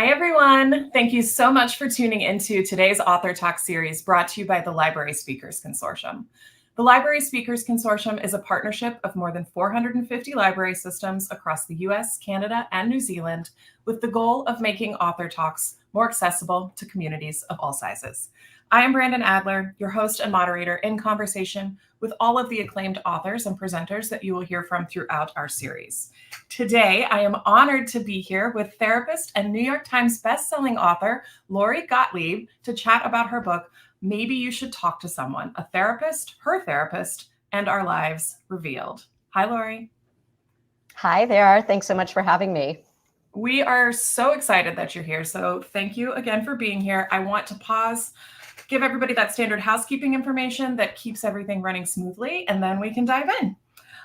Hi, everyone. Thank you so much for tuning into today's Author Talk series brought to you by the Library Speakers Consortium. The Library Speakers Consortium is a partnership of more than 450 library systems across the US, Canada, and New Zealand with the goal of making Author Talks more accessible to communities of all sizes. I am Brandon Adler, your host and moderator in conversation with all of the acclaimed authors and presenters that you will hear from throughout our series. Today, I am honored to be here with therapist and New York Times bestselling author Lori Gottlieb to chat about her book, Maybe You Should Talk to Someone, a therapist, her therapist, and our lives revealed. Hi, Lori. Hi there. Thanks so much for having me. We are so excited that you're here. So thank you again for being here. I want to pause, give everybody that standard housekeeping information that keeps everything running smoothly, and then we can dive in.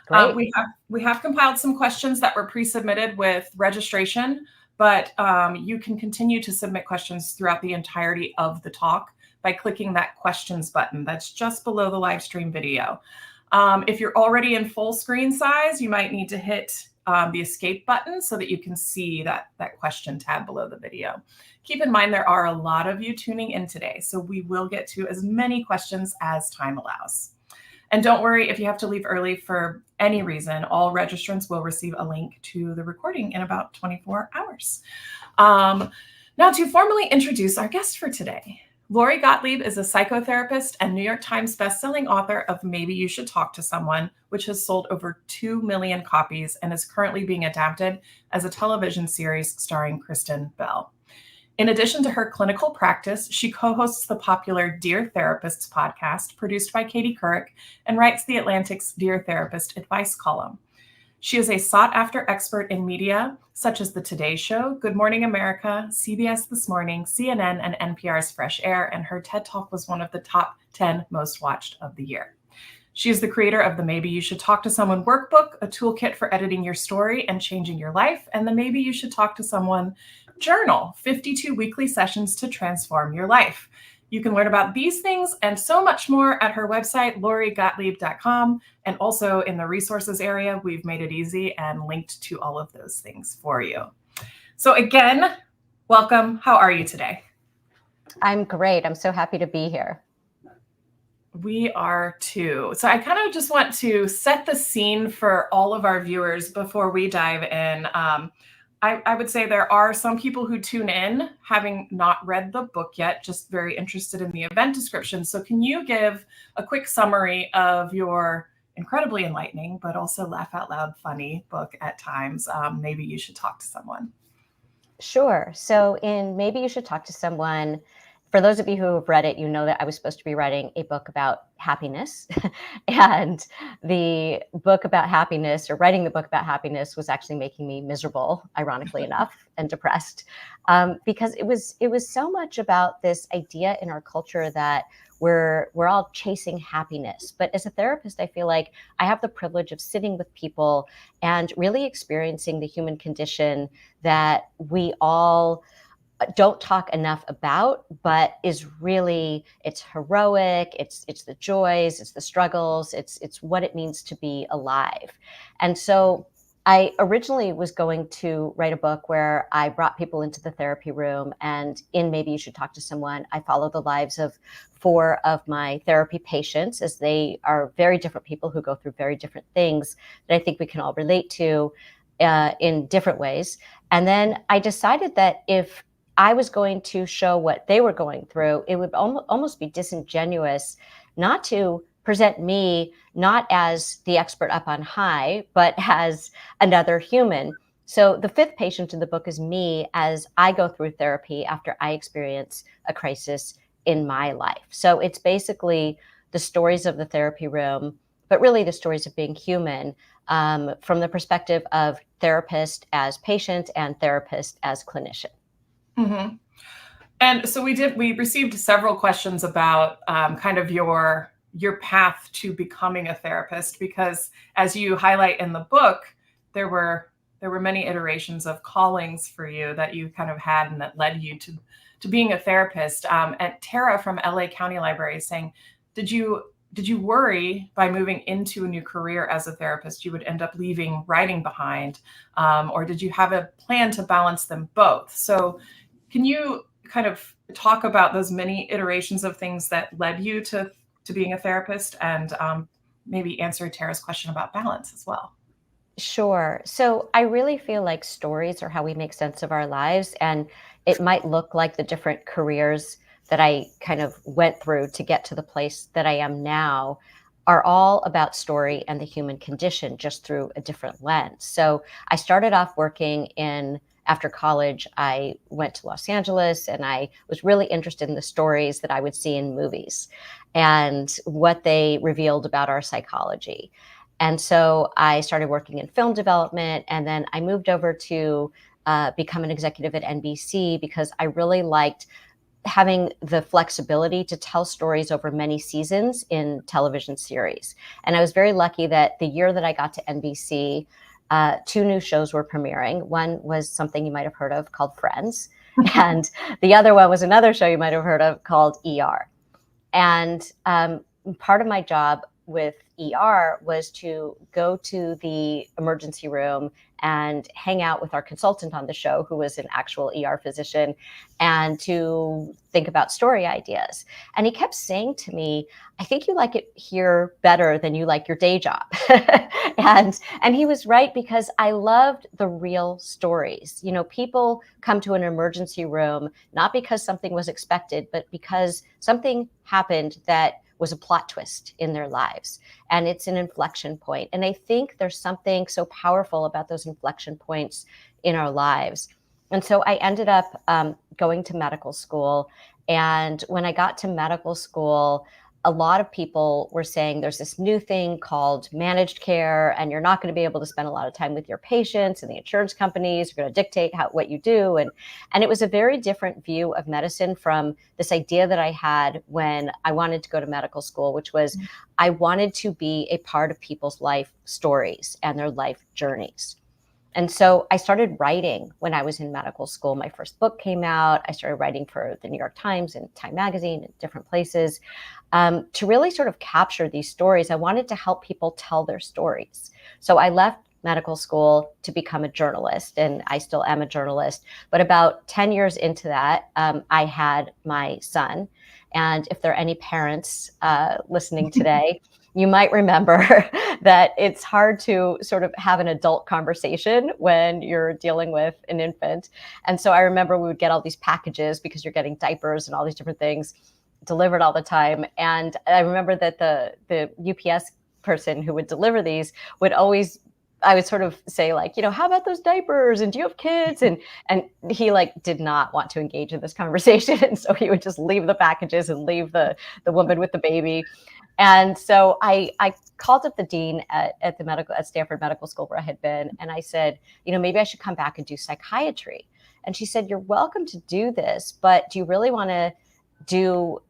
Great. We have compiled some questions that were pre-submitted with registration, but you can continue to submit questions throughout the entirety of the talk by clicking that questions button that's just below the live stream video. If you're already in full screen size, you might need to hit the escape button so that you can see that question tab below the video. Keep in mind there are a lot of you tuning in today, so we will get to as many questions as time allows. And don't worry if you have to leave early for any reason, all registrants will receive a link to the recording in about 24 hours. Now to formally introduce our guest for today. Lori Gottlieb is a psychotherapist and New York Times bestselling author of Maybe You Should Talk to Someone, which has sold over 2 million copies and is currently being adapted as a television series starring Kristen Bell. In addition to her clinical practice, she co-hosts the popular Dear Therapists podcast, produced by Katie Couric, and writes The Atlantic's Dear Therapist advice column. She is a sought-after expert in media, such as The Today Show, Good Morning America, CBS This Morning, CNN, and NPR's Fresh Air, and her TED Talk was one of the top 10 most watched of the year. She is the creator of the Maybe You Should Talk to Someone workbook, a toolkit for editing your story and changing your life, and the Maybe You Should Talk to Someone journal, 52 weekly sessions to transform your life. You can learn about these things and so much more at her website, lorigottlieb.com. And also in the resources area, we've made it easy and linked to all of those things for you. So again, welcome. How are you today? I'm great. I'm so happy to be here. We are too. So I kind of just want to set the scene for all of our viewers before we dive in. I would say there are some people who tune in having not read the book yet, just very interested in the event description. So can you give a quick summary of your incredibly enlightening, but also laugh out loud funny book at times, Maybe You Should Talk to Someone? Sure. So in Maybe You Should Talk to Someone, for those of you who have read it, you know that I was supposed to be writing a book about happiness. And the book about happiness, or writing the book about happiness, was actually making me miserable, ironically enough, and depressed. Because it was so much about this idea in our culture that we're all chasing happiness. But as a therapist, I feel like I have the privilege of sitting with people and really experiencing the human condition that we all don't talk enough about, but is really, it's heroic, it's the joys, it's the struggles, it's what it means to be alive. And so I originally was going to write a book where I brought people into the therapy room, and in Maybe You Should Talk to Someone, I follow the lives of 4 of my therapy patients, as they are very different people who go through very different things that I think we can all relate to in different ways. And then I decided that if I was going to show what they were going through, it would almost be disingenuous not to present me not as the expert up on high, but as another human. So the 5th patient in the book is me as I go through therapy after I experience a crisis in my life. So it's basically the stories of the therapy room, but really the stories of being human, from the perspective of therapist as patient and therapist as clinician. Mm-hmm. And so we received several questions about kind of your path to becoming a therapist, because as you highlight in the book, there were many iterations of callings for you that you kind of had and that led you to being a therapist. And Tara from LA County Library is saying, did you worry by moving into a new career as a therapist, you would end up leaving writing behind? Or did you have a plan to balance them both? So Can you kind of talk about those many iterations of things that led you to being a therapist, and maybe answer Tara's question about balance as well? Sure. So I really feel like stories are how we make sense of our lives. And it might look like the different careers that I kind of went through to get to the place that I am now are all about story and the human condition, just through a different lens. So I started off working after college, I went to Los Angeles and I was really interested in the stories that I would see in movies and what they revealed about our psychology. And so I started working in film development, and then I moved over to become an executive at NBC because I really liked having the flexibility to tell stories over many seasons in television series. And I was very lucky that the year that I got to NBC, two new shows were premiering. One was something you might have heard of called Friends, and the other one was another show you might have heard of called ER. And part of my job with ER was to go to the emergency room and hang out with our consultant on the show, who was an actual ER physician, and to think about story ideas. And he kept saying to me, I think you like it here better than you like your day job. and he was right, because I loved the real stories. You know, people come to an emergency room not because something was expected, but because something happened that was a plot twist in their lives. And it's an inflection point. And I think there's something so powerful about those inflection points in our lives. And so I ended up going to medical school. And when I got to medical school, a lot of people were saying there's this new thing called managed care, and you're not going to be able to spend a lot of time with your patients, and the insurance companies are going to dictate what you do. And it was a very different view of medicine from this idea that I had when I wanted to go to medical school, which was I wanted to be a part of people's life stories and their life journeys. And so I started writing when I was in medical school. My first book came out. I started writing for the New York Times and Time Magazine and different places to really sort of capture these stories. I wanted to help people tell their stories. So I left medical school to become a journalist, and I still am a journalist. But about 10 years into that, I had my son. And if there are any parents listening today, you might remember that it's hard to sort of have an adult conversation when you're dealing with an infant. And so I remember we would get all these packages, because you're getting diapers and all these different things delivered all the time. And I remember that the UPS person who would deliver these I would sort of say, like, you know, how about those diapers? And do you have kids? And he did not want to engage in this conversation. And so he would just leave the packages and leave the woman with the baby. And so I called up the dean at Stanford Medical School, where I had been, and I said, you know, maybe I should come back and do psychiatry. And she said, you're welcome to do this, but do you really want to do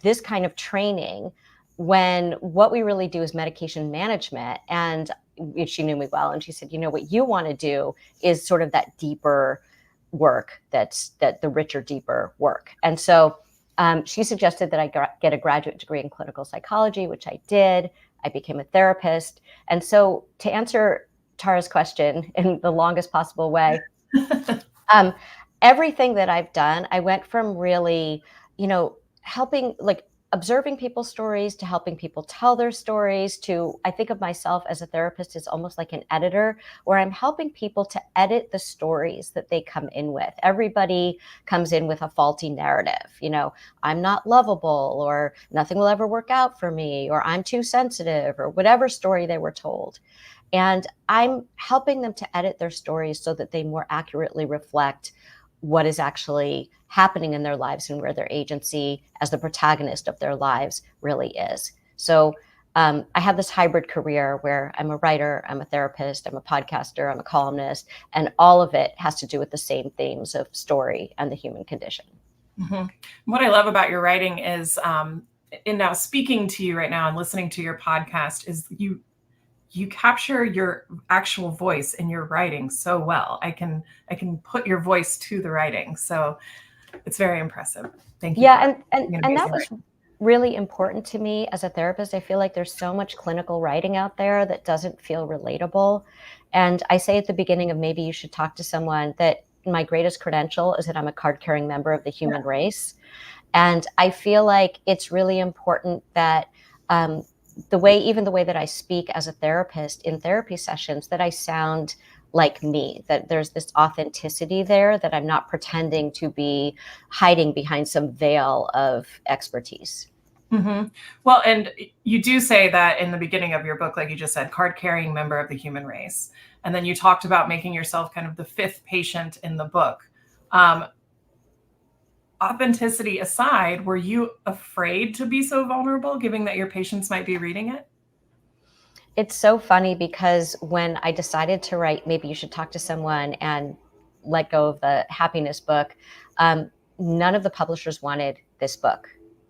this kind of training when what we really do is medication management? And she knew me well, and she said, you know, what you want to do is sort of that deeper work, that the richer, deeper work. And so she suggested that I get a graduate degree in clinical psychology, which I did. I became a therapist. And so, to answer Tara's question in the longest possible way, everything that I've done, I went from really, you know, helping, observing people's stories, to helping people tell their stories, to, I think of myself as a therapist as almost like an editor, where I'm helping people to edit the stories that they come in with. Everybody comes in with a faulty narrative. You know, I'm not lovable, or nothing will ever work out for me, or I'm too sensitive, or whatever story they were told. And I'm helping them to edit their stories so that they more accurately reflect what is actually happening in their lives, and where their agency as the protagonist of their lives really is. So I have this hybrid career where I'm a writer, I'm a therapist, I'm a podcaster, I'm a columnist, and all of it has to do with the same themes of story and the human condition. Mm-hmm. What I love about your writing is, in now speaking to you right now and listening to your podcast, is you capture your actual voice in your writing so well. I can put your voice to the writing. So it's very impressive. Thank you. Yeah. And that was really important to me as a therapist. I feel like there's so much clinical writing out there that doesn't feel relatable. And I say at the beginning of Maybe You Should Talk to Someone that my greatest credential is that I'm a card-carrying member of the human race. And I feel like it's really important that the way that I speak as a therapist in therapy sessions, that I sound like me, that there's this authenticity there, that I'm not pretending to be hiding behind some veil of expertise. Mm-hmm. Well, and you do say that in the beginning of your book, like you just said, card-carrying member of the human race. And then you talked about making yourself kind of the fifth patient in the book. Authenticity aside, were you afraid to be so vulnerable, given that your patients might be reading it? It's so funny because when I decided to write, maybe you should talk to someone and let go of the happiness book, none of the publishers wanted this book.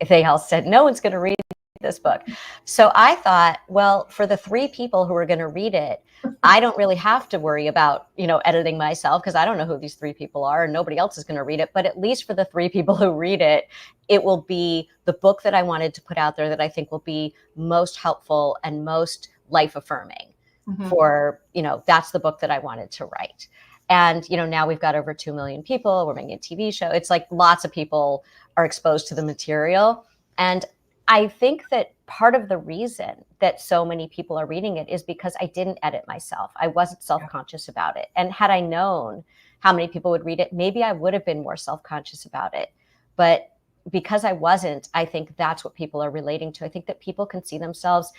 They all said, no one's going to read this book. So I thought, well, for the 3 people who are going to read it, I don't really have to worry about, editing myself, because I don't know who these 3 people are and nobody else is going to read it. But at least for the 3 people who read it, it will be the book that I wanted to put out there that I think will be most helpful and most life affirming. Mm-hmm. For, that's the book that I wanted to write. And, now we've got over 2 million people. We're making a TV show. It's like lots of people are exposed to the material. And I think that part of the reason that so many people are reading it is because I didn't edit myself. I wasn't self-conscious about it. And had I known how many people would read it, maybe I would have been more self-conscious about it. But because I wasn't, I think that's what people are relating to. I think that people can see themselves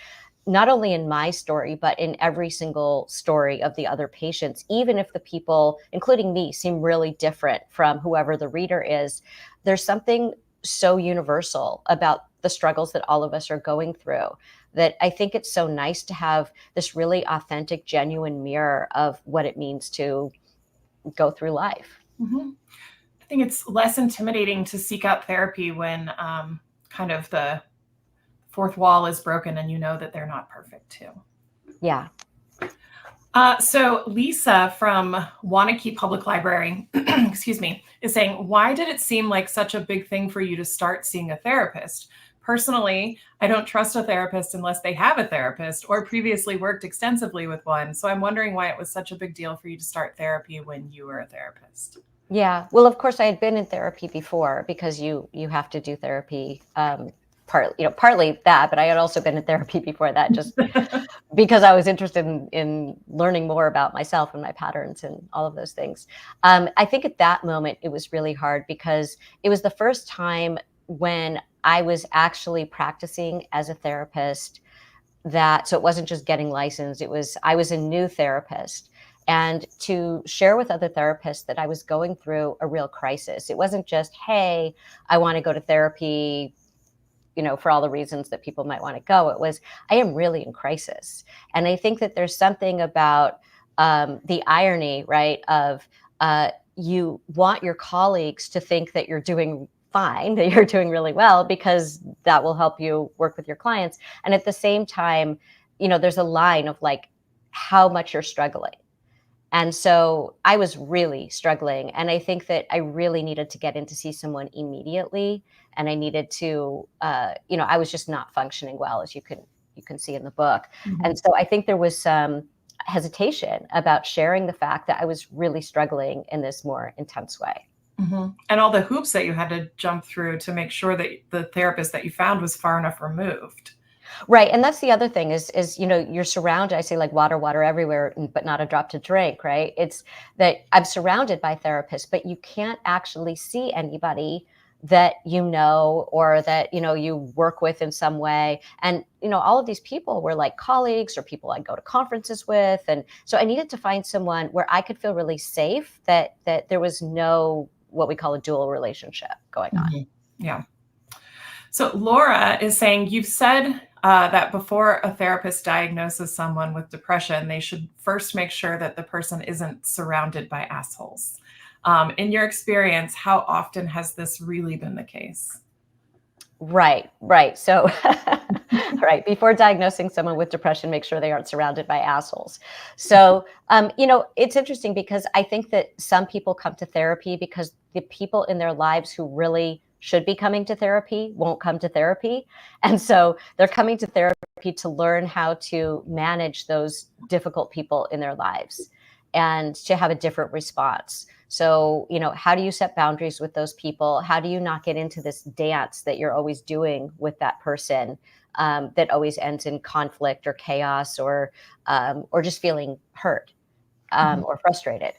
not only in my story, but in every single story of the other patients. Even if the people, including me, seem really different from whoever the reader is, there's something so universal about the struggles that all of us are going through, that I think it's so nice to have this really authentic, genuine mirror of what it means to go through life. Mm-hmm. I think it's less intimidating to seek out therapy when kind of the fourth wall is broken and you know that they're not perfect too. Yeah. So Lisa from Wanakee Public Library, excuse me, is saying, why did it seem like such a big thing for you to start seeing a therapist? Personally, I don't trust a therapist unless they have a therapist or previously worked extensively with one. So I'm wondering why it was such a big deal for you to start therapy when you were a therapist. Yeah. Well, of course I had been in therapy before, because you have to do therapy, partly that, but I had also been in therapy before that, just because I was interested in learning more about myself and my patterns and all of those things. I think at that moment it was really hard because it was the first time when I was actually practicing as a therapist, so it wasn't just getting licensed, I was a new therapist. And to share with other therapists that I was going through a real crisis. It wasn't just, hey, I want to go to therapy, for all the reasons that people might want to go. It was, I am really in crisis. And I think that there's something about the irony, right, of you want your colleagues to think that you're doing fine, that you're doing really well, because that will help you work with your clients. And at the same time, there's a line of like how much you're struggling. And so I was really struggling. And I think that I really needed to get in to see someone immediately. And I needed to, I was just not functioning well, as you can see in the book. Mm-hmm. And so I think there was some hesitation about sharing the fact that I was really struggling in this more intense way. Mm-hmm. And all the hoops that you had to jump through to make sure that the therapist that you found was far enough removed. Right. And that's the other thing is, you're surrounded, I say like water everywhere, but not a drop to drink, right? It's that I'm surrounded by therapists, but you can't actually see anybody that or that, you work with in some way. And, all of these people were like colleagues or people I go to conferences with. And so I needed to find someone where I could feel really safe, that there was no, what we call a dual relationship going on. Mm-hmm. Yeah. So Laura is saying, you've said that before a therapist diagnoses someone with depression, they should first make sure that the person isn't surrounded by assholes. In your experience, how often has this really been the case? Right. So, right. Before diagnosing someone with depression, make sure they aren't surrounded by assholes. So, it's interesting because I think that some people come to therapy because the people in their lives who really should be coming to therapy won't come to therapy. And so they're coming to therapy to learn how to manage those difficult people in their lives and to have a different response. So, how do you set boundaries with those people? How do you not get into this dance that you're always doing with that person, that always ends in conflict or chaos, or just feeling hurt, or frustrated?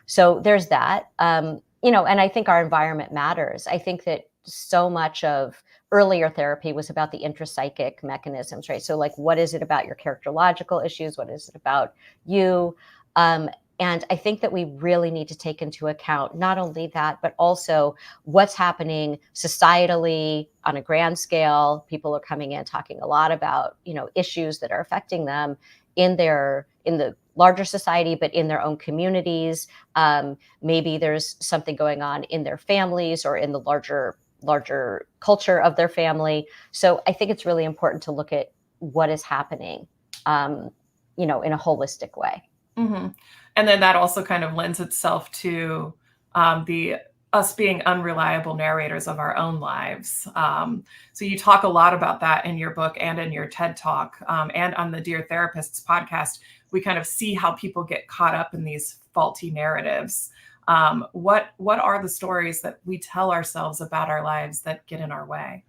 So there's that. And I think our environment matters. I think that so much of earlier therapy was about the intrapsychic mechanisms, right? So, like, what is it about your characterological issues? What is it about you? And I think that we really need to take into account not only that, but also what's happening societally on a grand scale. People are coming in talking a lot about, issues that are affecting them in the larger society, but in their own communities. Maybe there's something going on in their families or in the larger culture of their family. So I think it's really important to look at what is happening, in a holistic way. Mm-hmm. And then that also kind of lends itself to the us being unreliable narrators of our own lives. So you talk a lot about that in your book and in your TED Talk, and on the Dear Therapists podcast. We kind of see how people get caught up in these faulty narratives. What are the stories that we tell ourselves about our lives that get in our way?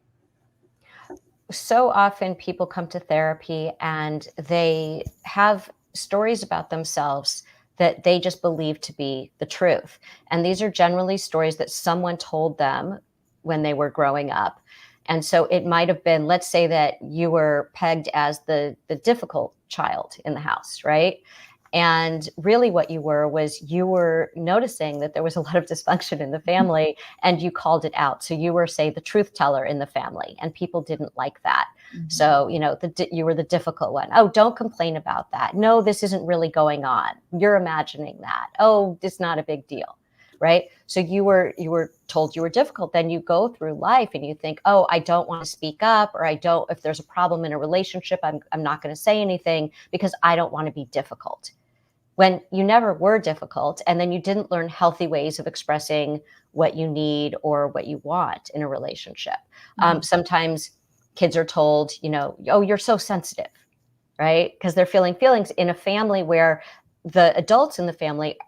So often people come to therapy and they have stories about themselves that they just believe to be the truth. And these are generally stories that someone told them when they were growing up. And so it might have been, let's say that you were pegged as the difficult child in the house, right? And really what you were noticing that there was a lot of dysfunction in the family, and you called it out. So you were, say, the truth teller in the family, and people didn't like that. Mm-hmm. So, you were the difficult one. Oh, don't complain about that. No, this isn't really going on. You're imagining that. Oh, it's not a big deal. Right. So you were told you were difficult. Then you go through life and you think, oh, I don't want to speak up, or if there's a problem in a relationship, I'm not going to say anything because I don't want to be difficult. When you never were difficult, and then you didn't learn healthy ways of expressing what you need or what you want in a relationship. Mm-hmm. Sometimes kids are told, oh, you're so sensitive, right? Because they're feeling feelings in a family where the adults in the family,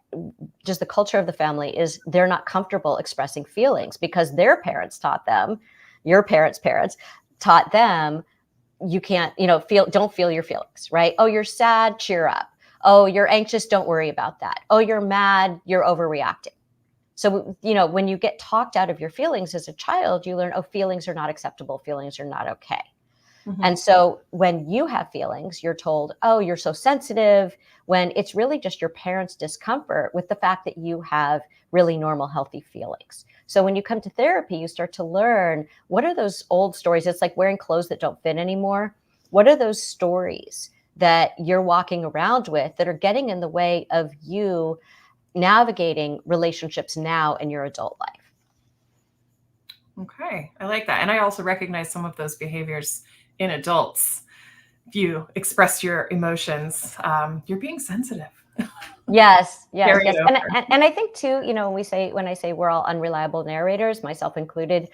just the culture of the family, is they're not comfortable expressing feelings because their parents taught them, your parents' parents taught them, you can't, don't feel your feelings, right? Oh, you're sad, cheer up. Oh, you're anxious, don't worry about that. Oh, you're mad, you're overreacting. So, when you get talked out of your feelings as a child, you learn, oh, feelings are not acceptable. Feelings are not okay. Mm-hmm. And so when you have feelings, you're told, oh, you're so sensitive, when it's really just your parents' discomfort with the fact that you have really normal, healthy feelings. So when you come to therapy, you start to learn, what are those old stories? It's like wearing clothes that don't fit anymore. What are those stories that you're walking around with that are getting in the way of you navigating relationships now in your adult life? Okay, I like that. And I also recognize some of those behaviors in adults. If you express your emotions, you're being sensitive. Yes. And I think too, when I say we're all unreliable narrators, myself included,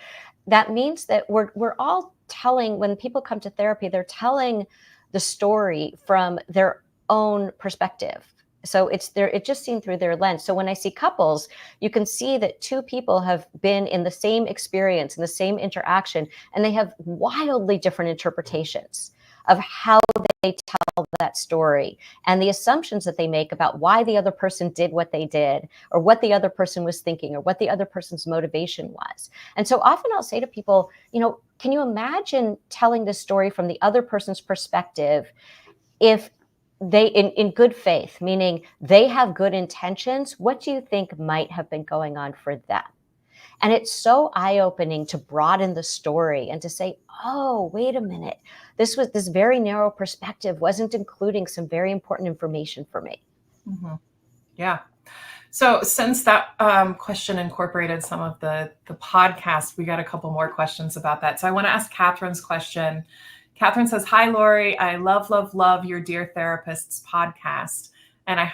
that means that we're all telling, when people come to therapy, they're telling the story from their own perspective. So it's just seen through their lens. So when I see couples, you can see that two people have been in the same experience, in the same interaction, and they have wildly different interpretations of how they tell that story and the assumptions that they make about why the other person did what they did, or what the other person was thinking, or what the other person's motivation was. And so often I'll say to people, can you imagine telling this story from the other person's perspective if they, in good faith, meaning they have good intentions? What do you think might have been going on for them? And it's so eye-opening to broaden the story and to say, oh, wait a minute, this very narrow perspective wasn't including some very important information for me. Mm-hmm. Yeah. So since that question incorporated some of the podcast, we got a couple more questions about that. So I want to ask Catherine's question. Catherine says, hi, Lori. I love your Dear Therapists podcast. And I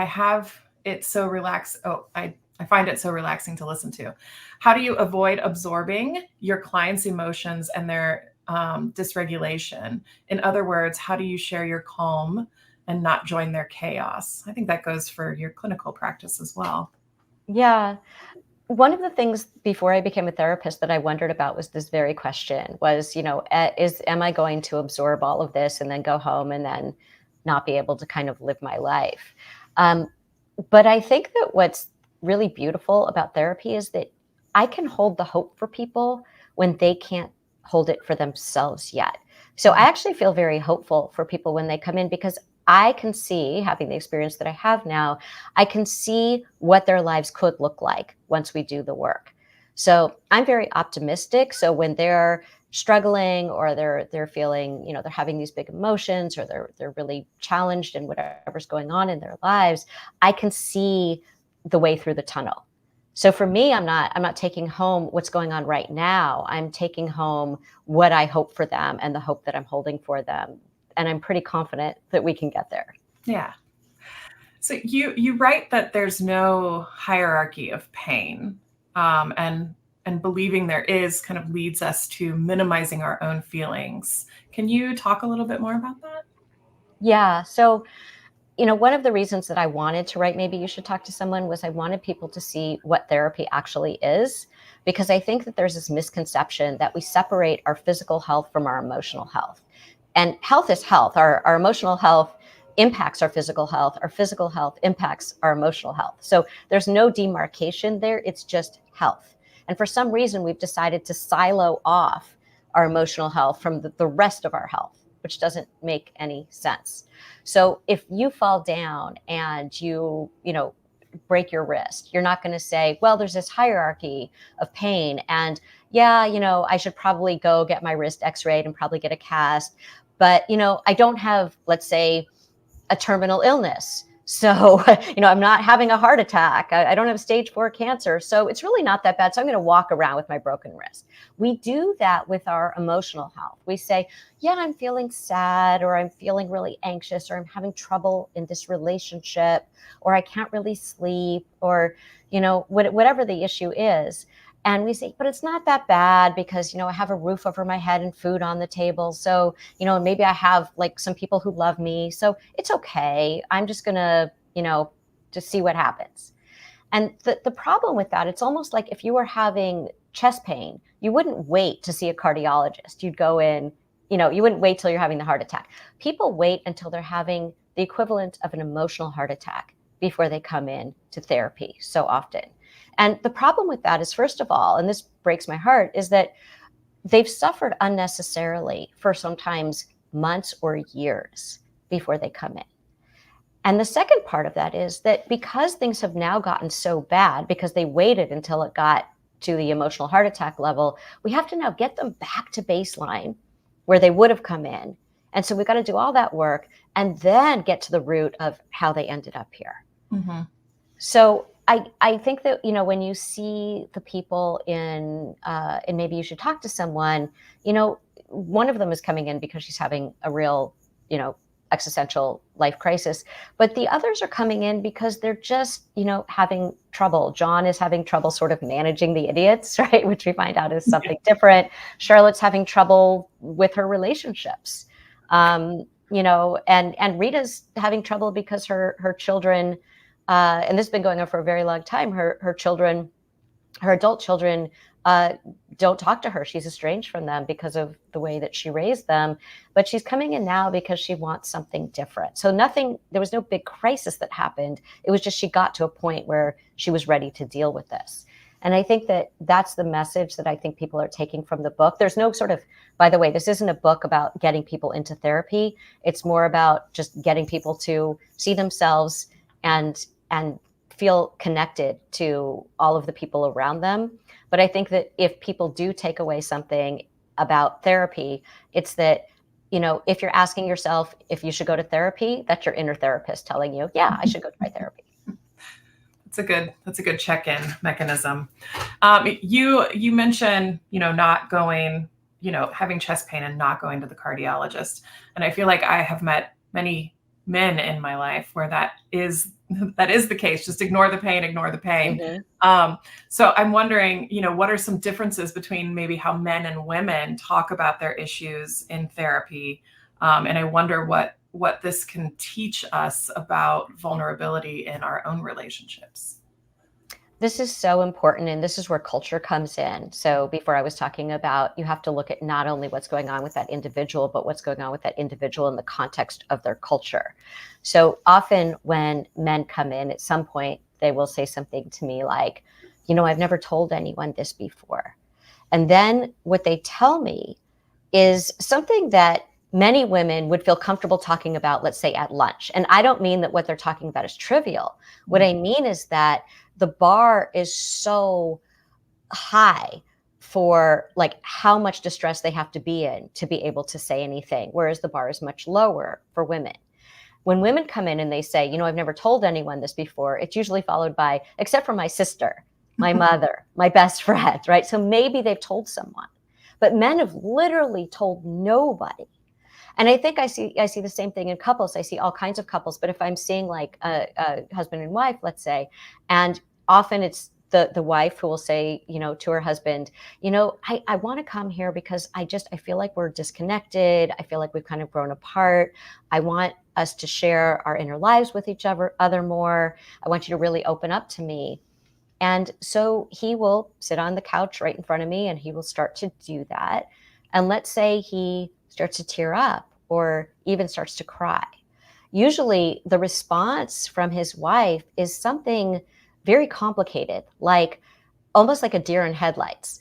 have it so relaxed. Oh, I find it so relaxing to listen to. How do you avoid absorbing your clients' emotions and their dysregulation? In other words, how do you share your calm and not join their chaos? I think that goes for your clinical practice as well. Yeah. One of the things before I became a therapist that I wondered about was this very question was, am I going to absorb all of this and then go home and then not be able to kind of live my life? Um, but I think that what's really beautiful about therapy is that I can hold the hope for people when they can't hold it for themselves yet. So I actually feel very hopeful for people when they come in because I can see, having the experience that I have now, I can see what their lives could look like once we do the work. So I'm very optimistic. So when they're struggling or they're feeling, they're having these big emotions or they're really challenged in whatever's going on in their lives, I can see the way through the tunnel. So for me, I'm not taking home what's going on right now. I'm taking home what I hope for them and the hope that I'm holding for them. And I'm pretty confident that we can get there. Yeah. So you write that there's no hierarchy of pain, and believing there is kind of leads us to minimizing our own feelings. Can you talk a little bit more about that? Yeah. So one of the reasons that I wanted to write Maybe You Should Talk to Someone was I wanted people to see what therapy actually is, because I think that there's this misconception that we separate our physical health from our emotional health. And health is health. Our emotional health impacts our physical health. Our physical health impacts our emotional health. So there's no demarcation there. It's just health. And for some reason, we've decided to silo off our emotional health from the rest of our health, which doesn't make any sense. So if you fall down and you break your wrist, you're not going to say, well, there's this hierarchy of pain. And yeah, I should probably go get my wrist x-rayed and probably get a cast. But, I don't have, let's say, a terminal illness. So, I'm not having a heart attack. I don't have stage 4 cancer. So it's really not that bad. So I'm going to walk around with my broken wrist. We do that with our emotional health. We say, yeah, I'm feeling sad, or I'm feeling really anxious, or I'm having trouble in this relationship, or I can't really sleep, or, whatever the issue is. And we say, but it's not that bad because, I have a roof over my head and food on the table. So, maybe I have like some people who love me. So it's okay. I'm just going to, just see what happens. And the problem with that, it's almost like if you were having chest pain, you wouldn't wait to see a cardiologist. You'd go in, you wouldn't wait till you're having the heart attack. People wait until they're having the equivalent of an emotional heart attack before they come in to therapy so often. And the problem with that is, first of all, and this breaks my heart, is that they've suffered unnecessarily for sometimes months or years before they come in. And the second part of that is that because things have now gotten so bad, because they waited until it got to the emotional heart attack level, we have to now get them back to baseline where they would have come in. And so we've got to do all that work and then get to the root of how they ended up here. Mm-hmm. So I think that, when you see the people in Maybe You Should Talk to Someone, one of them is coming in because she's having a real, existential life crisis, but the others are coming in because they're just, having trouble. John is having trouble sort of managing the idiots, right? Which we find out is something different. Charlotte's having trouble with her relationships. And Rita's having trouble because her children, and this has been going on for a very long time. Her children, her adult children, don't talk to her. She's estranged from them because of the way that she raised them. But she's coming in now because she wants something different. So there was no big crisis that happened. It was just she got to a point where she was ready to deal with this. And I think that that's the message that I think people are taking from the book. There's no sort of, by the way, this isn't a book about getting people into therapy. It's more about just getting people to see themselves and feel connected to all of the people around them. But I think that if people do take away something about therapy, it's that, if you're asking yourself if you should go to therapy, that's your inner therapist telling you, yeah, I should go try therapy. That's a good check-in mechanism. You mentioned, not going, having chest pain and not going to the cardiologist. And I feel like I have met many men in my life where that is the case. Just ignore the pain. Mm-hmm. So I'm wondering, what are some differences between maybe how men and women talk about their issues in therapy? And I wonder what this can teach us about vulnerability in our own relationships. This is so important, and this is where culture comes in. So before I was talking about, you have to look at not only what's going on with that individual, but what's going on with that individual in the context of their culture. So often when men come in, at some point, they will say something to me like, I've never told anyone this before. And then what they tell me is something that many women would feel comfortable talking about, let's say at lunch. And I don't mean that what they're talking about is trivial. What I mean is that the bar is so high for like how much distress they have to be in to be able to say anything, whereas the bar is much lower for women. When women come in and they say, I've never told anyone this before, it's usually followed by, except for my sister, my mother, my best friend, right? So maybe they've told someone, but men have literally told nobody. And I think I see the same thing in couples. I see all kinds of couples, but if I'm seeing like a husband and wife, let's say, and often it's the wife who will say, to her husband, I want to come here because I feel like we're disconnected. I feel like we've kind of grown apart. I want us to share our inner lives with each other more. I want you to really open up to me. And so he will sit on the couch right in front of me and he will start to do that. And let's say he starts to tear up or even starts to cry. Usually the response from his wife is something very complicated, like almost like a deer in headlights.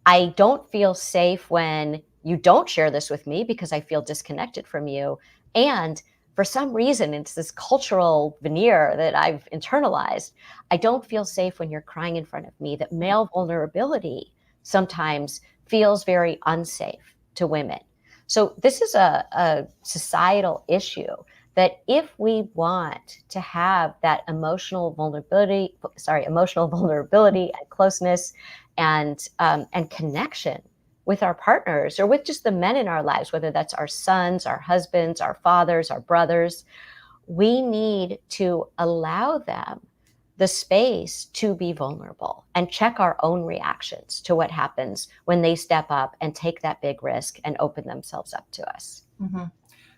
I don't feel safe when you don't share this with me because I feel disconnected from you. And for some reason, it's this cultural veneer that I've internalized. I don't feel safe when you're crying in front of me, that male vulnerability sometimes feels very unsafe to women. So this is a societal issue that if we want to have that emotional vulnerability and closeness and connection with our partners or with just the men in our lives, whether that's our sons, our husbands, our fathers, our brothers, we need to allow them the space to be vulnerable and check our own reactions to what happens when they step up and take that big risk and open themselves up to us. Mm-hmm.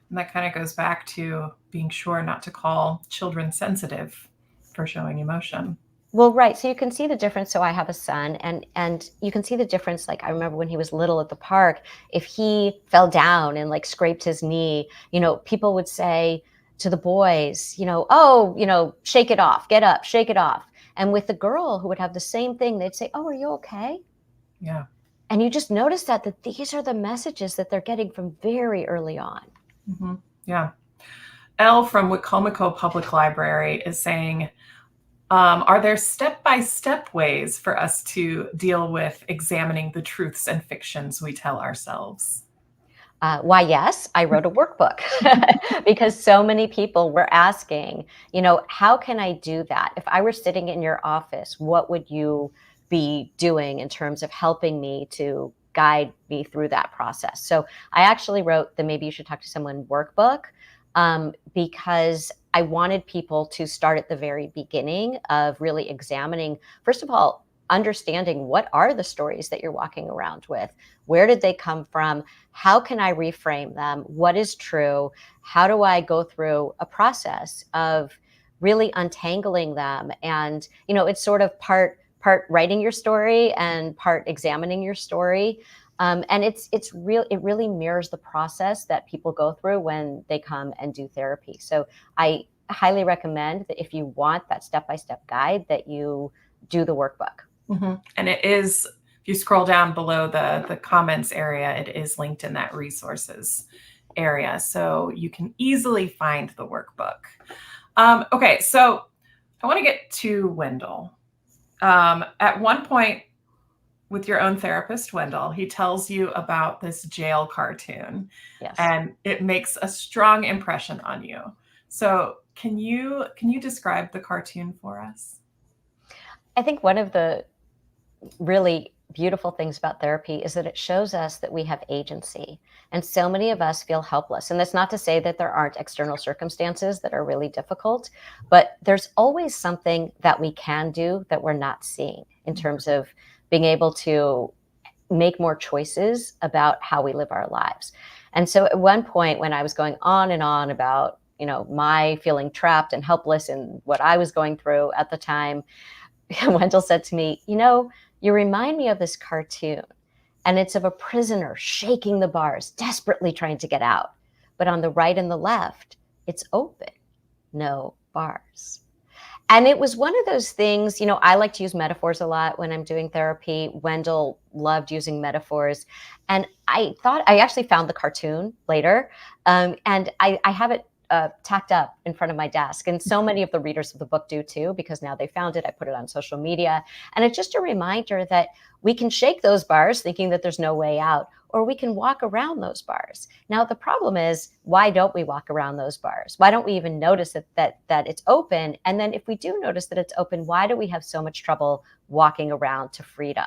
And that kind of goes back to being sure not to call children sensitive for showing emotion. Well, right. So you can see the difference. So I have a son and you can see the difference. Like I remember when he was little at the park, if he fell down and like scraped his knee, people would say to the boys, shake it off, get up, shake it off. And with the girl who would have the same thing, they'd say, oh, are you okay? Yeah. And you just notice that these are the messages that they're getting from very early on. Mm-hmm. Yeah. Elle from Wicomico Public Library is saying, are there step-by-step ways for us to deal with examining the truths and fictions we tell ourselves? Why, yes, I wrote a workbook because so many people were asking, how can I do that? If I were sitting in your office, what would you be doing in terms of helping me to guide me through that process? So I actually wrote the Maybe You Should Talk to Someone workbook because I wanted people to start at the very beginning of really examining, first of all, understanding what are the stories that you're walking around with? Where did they come from? How can I reframe them? What is true? How do I go through a process of really untangling them? And, it's sort of part writing your story and part examining your story. And it really mirrors the process that people go through when they come and do therapy. So I highly recommend that if you want that step-by-step guide, that you do the workbook. Mm-hmm. And it is, if you scroll down below the comments area, it is linked in that resources area. So you can easily find the workbook. Okay, so I want to get to Wendell. At one point with your own therapist, Wendell, he tells you about this jail cartoon. Yes. And it makes a strong impression on you. So can you describe the cartoon for us? I think one of the really beautiful things about therapy is that it shows us that we have agency. And so many of us feel helpless. And that's not to say that there aren't external circumstances that are really difficult, but there's always something that we can do that we're not seeing in terms of being able to make more choices about how we live our lives. And so at one point when I was going on and on about, my feeling trapped and helpless in what I was going through at the time, Wendell said to me, you remind me of this cartoon, and it's of a prisoner shaking the bars, desperately trying to get out. But on the right and the left, it's open, no bars. And it was one of those things, I like to use metaphors a lot when I'm doing therapy. Wendell loved using metaphors. And I actually found the cartoon later. And I have it tacked up in front of my desk. And so many of the readers of the book do too, because now they found it. I put it on social media. And it's just a reminder that we can shake those bars thinking that there's no way out, or we can walk around those bars. Now, the problem is, why don't we walk around those bars? Why don't we even notice that it's open? And then if we do notice that it's open, why do we have so much trouble walking around to freedom?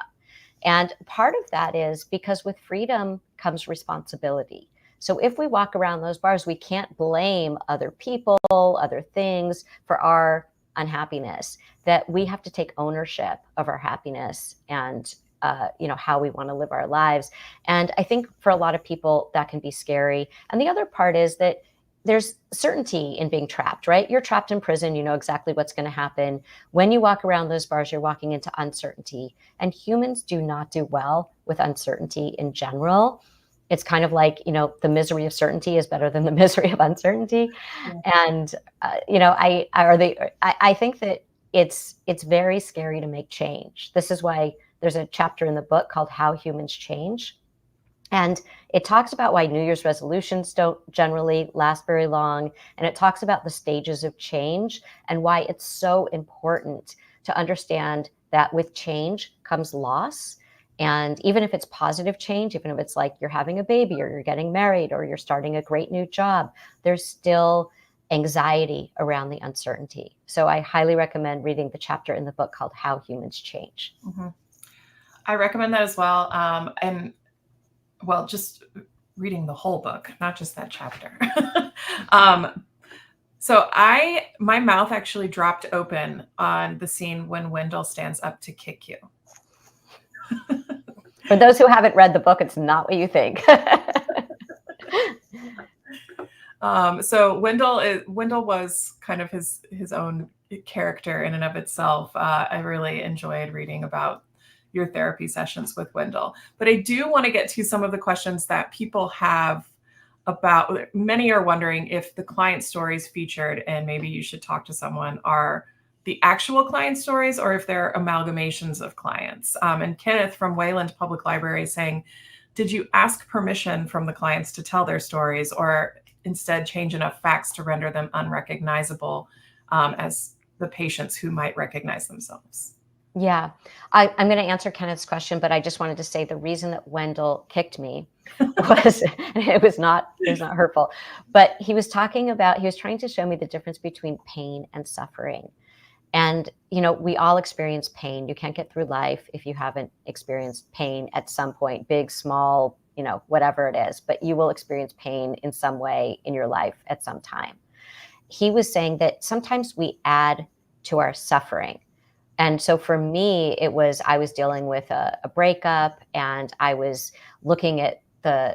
And part of that is because with freedom comes responsibility. So if we walk around those bars, we can't blame other people, other things for our unhappiness, that we have to take ownership of our happiness and how we want to live our lives. And I think for a lot of people that can be scary. And the other part is that there's certainty in being trapped, right? You're trapped in prison. You know exactly what's going to happen. When you walk around those bars, you're walking into uncertainty. And humans do not do well with uncertainty in general. It's kind of like, the misery of certainty is better than the misery of uncertainty. Yeah. And, I think that it's very scary to make change. This is why there's a chapter in the book called How Humans Change. And it talks about why New Year's resolutions don't generally last very long. And it talks about the stages of change and why it's so important to understand that with change comes loss. And even if it's positive change, even if it's like you're having a baby or you're getting married or you're starting a great new job, there's still anxiety around the uncertainty. So I highly recommend reading the chapter in the book called How Humans Change. Mm-hmm. I recommend that as well. Just reading the whole book, not just that chapter. So my mouth actually dropped open on the scene when Wendell stands up to kick you. For those who haven't read the book, it's not what you think. So Wendell was kind of his own character in and of itself. I really enjoyed reading about your therapy sessions with Wendell. But I do want to get to some of the questions that people have about. Many are wondering if the client stories featured, and maybe you should talk to someone, are the actual client stories or if they're amalgamations of clients. And Kenneth from Wayland Public Library is saying, did you ask permission from the clients to tell their stories, or instead change enough facts to render them unrecognizable as the patients who might recognize themselves? Yeah, I'm going to answer Kenneth's question, but I just wanted to say the reason that Wendell kicked me was, it was not hurtful, but he was trying to show me the difference between pain and suffering. And, we all experience pain. You can't get through life if you haven't experienced pain at some point, big, small, whatever it is, but you will experience pain in some way in your life at some time. He was saying that sometimes we add to our suffering. And so for me, I was dealing with a breakup, and I was looking at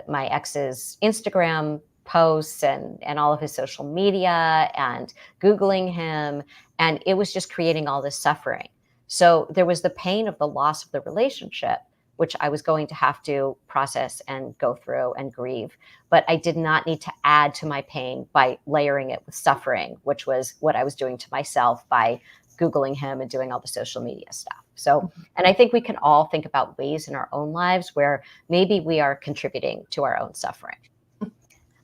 my ex's Instagram posts and all of his social media and Googling him. And it was just creating all this suffering. So there was the pain of the loss of the relationship, which I was going to have to process and go through and grieve. But I did not need to add to my pain by layering it with suffering, which was what I was doing to myself by Googling him and doing all the social media stuff. So, and I think we can all think about ways in our own lives where maybe we are contributing to our own suffering.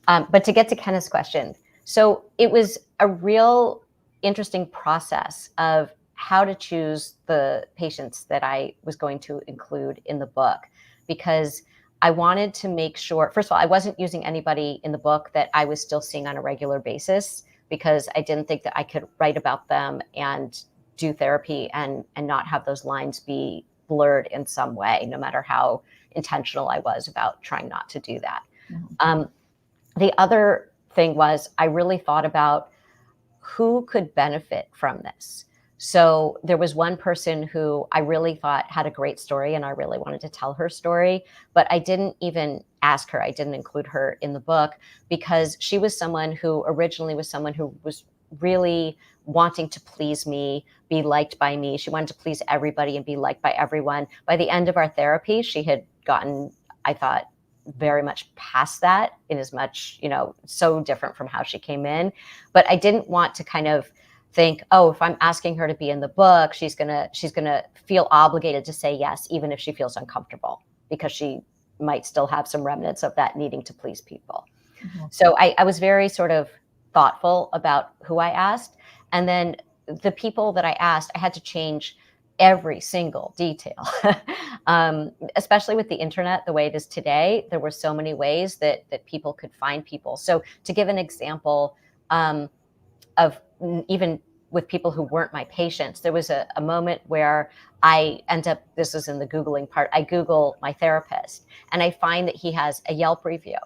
But to get to Kenneth's question, so it was a real interesting process of how to choose the patients that I was going to include in the book, because I wanted to make sure, first of all, I wasn't using anybody in the book that I was still seeing on a regular basis, because I didn't think that I could write about them and do therapy and not have those lines be blurred in some way, no matter how intentional I was about trying not to do that. Mm-hmm. The other thing was I really thought about who could benefit from this. So there was one person who I really thought had a great story, and I really wanted to tell her story, but I didn't even ask her. I didn't include her in the book because she was someone who originally was really wanting to please me, be liked by me. She wanted to please everybody and be liked by everyone. By the end of our therapy, she had gotten, I thought, very much past that, in as much, so different from how she came in. But I didn't want to kind of think, oh, if I'm asking her to be in the book, she's gonna feel obligated to say yes, even if she feels uncomfortable, because she might still have some remnants of that needing to please people. Mm-hmm. So I was very sort of thoughtful about who I asked. And then the people that I asked, I had to change every single detail, especially with the internet, the way it is today. There were so many ways that people could find people. So to give an example of even with people who weren't my patients, there was a moment where I end up, this is in the Googling part, I Google my therapist and I find that he has a Yelp review.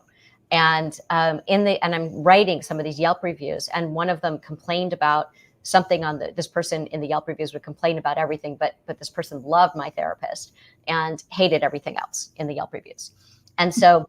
And and I'm writing some of these Yelp reviews, and one of them complained about something on this person in the Yelp reviews would complain about everything, but this person loved my therapist and hated everything else in the Yelp reviews. And so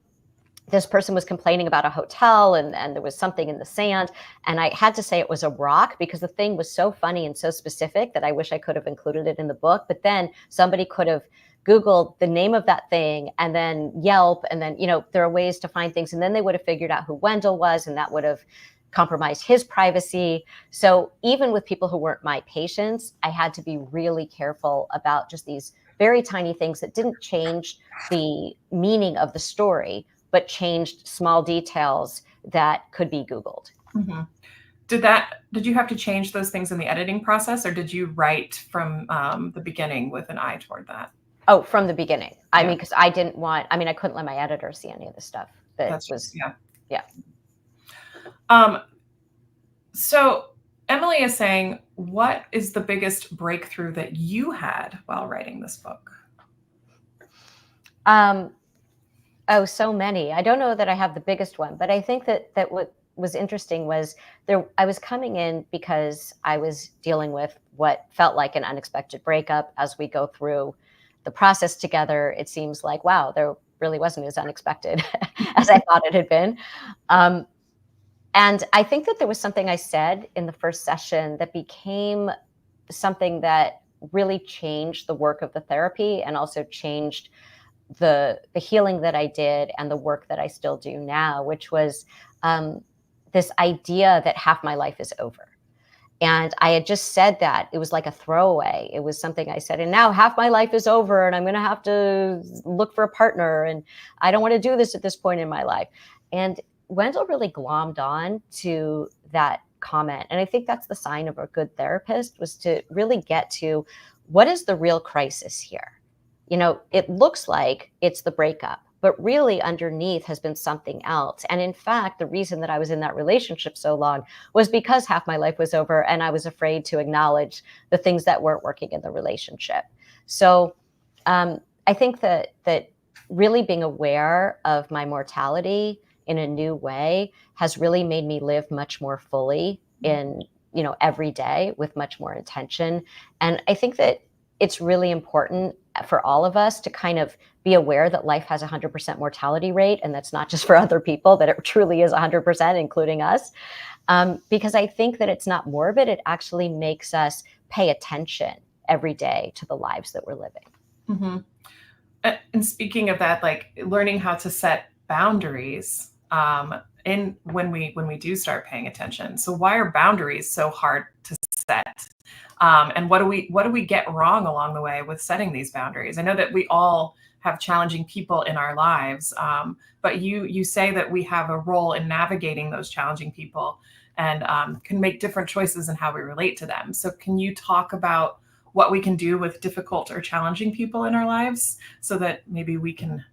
this person was complaining about a hotel and there was something in the sand. And I had to say it was a rock because the thing was so funny and so specific that I wish I could have included it in the book. But then somebody could have Googled the name of that thing and then Yelp. And then, there are ways to find things. And then they would have figured out who Wendell was, and that would have compromised his privacy. So even with people who weren't my patients, I had to be really careful about just these very tiny things that didn't change the meaning of the story, but changed small details that could be Googled. Mm-hmm. Did you have to change those things in the editing process, or did you write from the beginning with an eye toward that? Oh, from the beginning. I mean, because I couldn't let my editor see any of the stuff Yeah. So Emily is saying, what is the biggest breakthrough that you had while writing this book? Oh, so many. I don't know that I have the biggest one, but I think that what was interesting was I was coming in because I was dealing with what felt like an unexpected breakup. As we go through the process together, it seems like, wow, there really wasn't as unexpected as I thought it had been. And I think that there was something I said in the first session that became something that really changed the work of the therapy and also changed the healing that I did and the work that I still do now, which was this idea that half my life is over. And I had just said that. It was like a throwaway. It was something I said, and now half my life is over and I'm going to have to look for a partner and I don't want to do this at this point in my life. And Wendell really glommed on to that comment. And I think that's the sign of a good therapist, was to really get to what is the real crisis here? It looks like it's the breakup, but really underneath has been something else. And in fact, the reason that I was in that relationship so long was because half my life was over and I was afraid to acknowledge the things that weren't working in the relationship. So I think that really being aware of my mortality in a new way has really made me live much more fully in, every day with much more intention. And I think that it's really important for all of us to kind of be aware that life has 100% mortality rate. And that's not just for other people, that it truly is 100%, including us. Because I think that it's not morbid. It actually makes us pay attention every day to the lives that we're living. Mm-hmm. And speaking of that, like learning how to set boundaries when we do start paying attention. So why are boundaries so hard to set? And what do we get wrong along the way with setting these boundaries? I know that we all have challenging people in our lives, but you say that we have a role in navigating those challenging people and can make different choices in how we relate to them. So can you talk about what we can do with difficult or challenging people in our lives so that maybe we can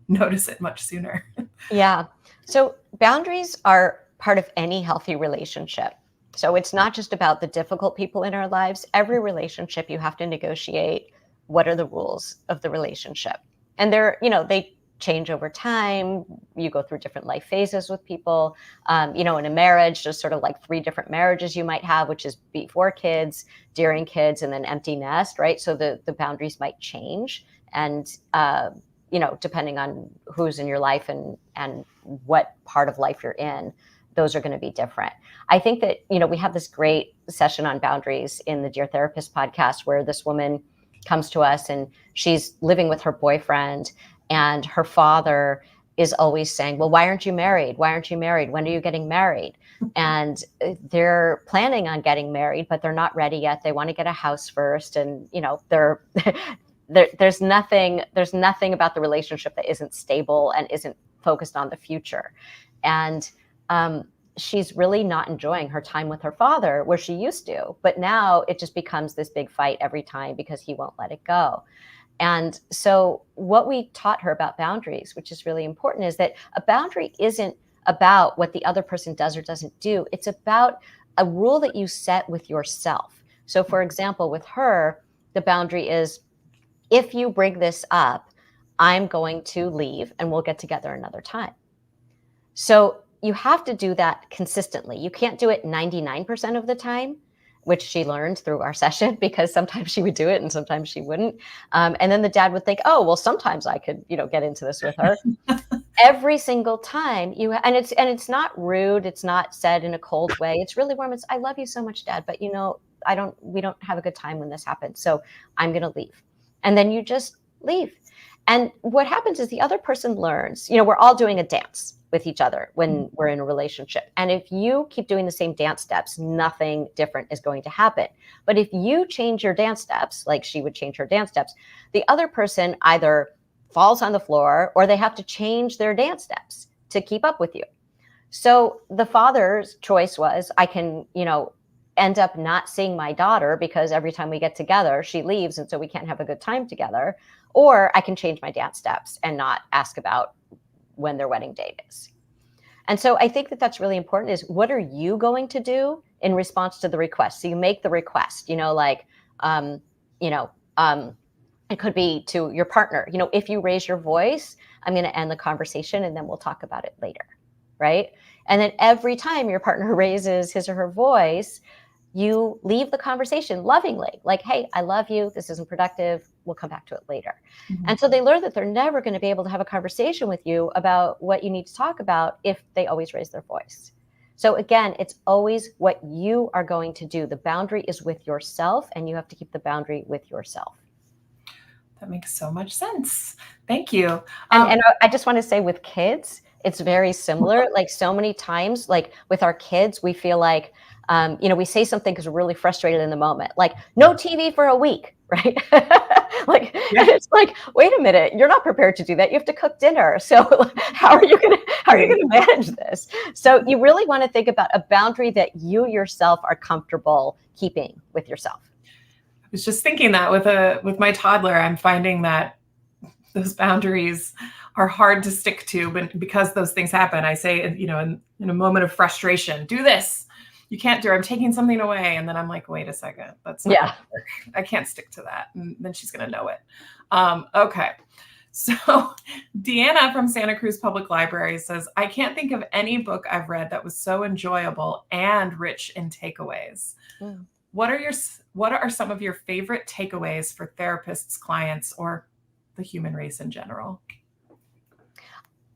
notice it much sooner? Yeah. So boundaries are part of any healthy relationship. So it's not just about the difficult people in our lives. Every relationship, you have to negotiate what are the rules of the relationship. And they change over time. You go through different life phases with people. In a marriage, there's sort of like 3 different marriages you might have, which is before kids, during kids, and then empty nest, right? So the boundaries might change. And depending on who's in your life and what part of life you're in, those are going to be different. I think that, we have this great session on boundaries in the Dear Therapist podcast where this woman comes to us and she's living with her boyfriend, and her father is always saying, well, why aren't you married? Why aren't you married? When are you getting married? And they're planning on getting married, but they're not ready yet. They want to get a house first. And, they're there's nothing about the relationship that isn't stable and isn't focused on the future. And she's really not enjoying her time with her father where she used to, but now it just becomes this big fight every time because he won't let it go. And so what we taught her about boundaries, which is really important, is that a boundary isn't about what the other person does or doesn't do. It's about a rule that you set with yourself. So for example, with her, the boundary is, if you bring this up, I'm going to leave and we'll get together another time. So you have to do that consistently. You can't do it 99% of the time, which she learned through our session, because sometimes she would do it and sometimes she wouldn't. And then the dad would think, oh, well, sometimes I could, get into this with her. Every single time and it's not rude. It's not said in a cold way. It's really warm. It's, I love you so much, Dad, but we don't have a good time when this happens. So I'm going to leave. And then you just leave. And what happens is the other person learns, we're all doing a dance with each other when we're in a relationship. And if you keep doing the same dance steps, nothing different is going to happen. But if you change your dance steps, like she would change her dance steps, the other person either falls on the floor or they have to change their dance steps to keep up with you. So the father's choice was, I can, end up not seeing my daughter because every time we get together, she leaves. And so we can't have a good time together. Or I can change my dance steps and not ask about when their wedding date is. And so I think that that's really important, is what are you going to do in response to the request? So you make the request, it could be to your partner, if you raise your voice, I'm going to end the conversation and then we'll talk about it later. Right. And then every time your partner raises his or her voice, you leave the conversation lovingly, like, hey, I love you. This isn't productive. We'll come back to it later. Mm-hmm. And so they learn that they're never going to be able to have a conversation with you about what you need to talk about if they always raise their voice. So again, it's always what you are going to do. The boundary is with yourself, and you have to keep the boundary with yourself. That makes so much sense. Thank you. And I just want to say, with kids, it's very similar. Like, so many times, like with our kids, we feel like, we say something because we're really frustrated in the moment, like, no TV for a week, right? Like, yeah. And it's like, wait a minute, you're not prepared to do that. You have to cook dinner. So how are you going to manage this? So you really want to think about a boundary that you yourself are comfortable keeping with yourself. I was just thinking that with my toddler, I'm finding that those boundaries are hard to stick to, but because those things happen, I say, in a moment of frustration, do this. You can't do it. I'm taking something away. And then I'm like, wait a second. That's not gonna work. I can't stick to that. And then she's going to know it. Okay. So Deanna from Santa Cruz Public Library says, I can't think of any book I've read that was so enjoyable and rich in takeaways. Mm. What are some of your favorite takeaways for therapists, clients, or the human race in general?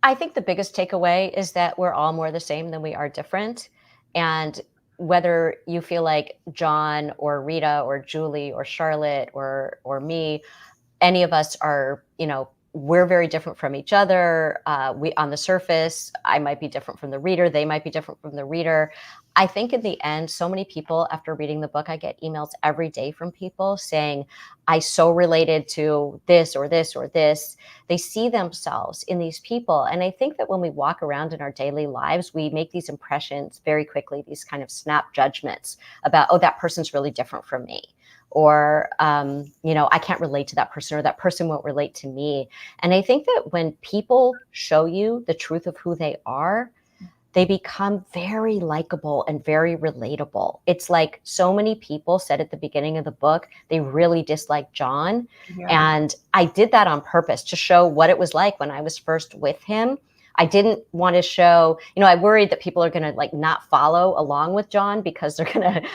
I think the biggest takeaway is that we're all more the same than we are different. And whether you feel like John or Rita or Julie or Charlotte or me, any of us are, we're very different from each other. We, on the surface, I might be different from the reader. They might be different from the reader. I think in the end, so many people, after reading the book, I get emails every day from people saying, I so related to this or this or this. They see themselves in these people. And I think that when we walk around in our daily lives, we make these impressions very quickly, these kind of snap judgments about, oh, that person's really different from me. Or, I can't relate to that person, or that person won't relate to me. And I think that when people show you the truth of who they are, they become very likable and very relatable. It's like so many people said at the beginning of the book, they really disliked John. Yeah. And I did that on purpose to show what it was like when I was first with him. I didn't want to show, I worried that people are going to not follow along with John because they're